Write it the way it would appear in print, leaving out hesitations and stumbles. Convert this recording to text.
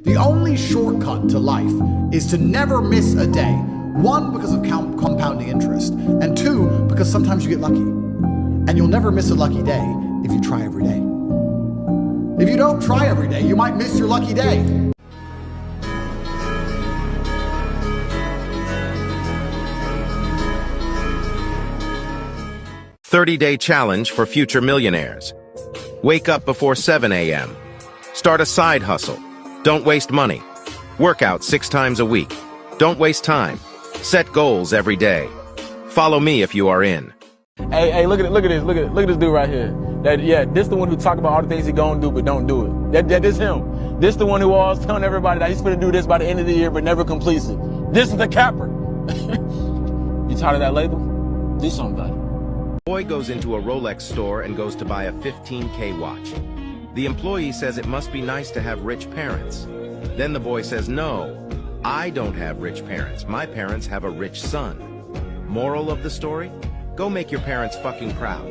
The only shortcut to life is to never miss a day. One, because of compounding interest, and two, because sometimes you get lucky. And you'll never miss a lucky day if you try every day. If you don't try every day, you might miss your lucky day. "30-day challenge for future millionaires. Wake up before 7 a.m. Start a side hustle. Don't waste money. Work out 6 times a week. Don't waste time. Set goals every day. Follow me if you are in." Hey, look at this dude right here. This the one who talk about all the things he gonna do but don't do it. This him. This the one who always telling everybody that he's gonna do this by the end of the year but never completes it. This is the capper. You tired of that label? Do something about it. Boy goes into a Rolex store and goes to buy a 15K watch. The employee says it must be nice to have rich parents. Then the boy says, "No, I don't have rich parents. My parents have a rich son." Moral of the story? Go make your parents fucking proud.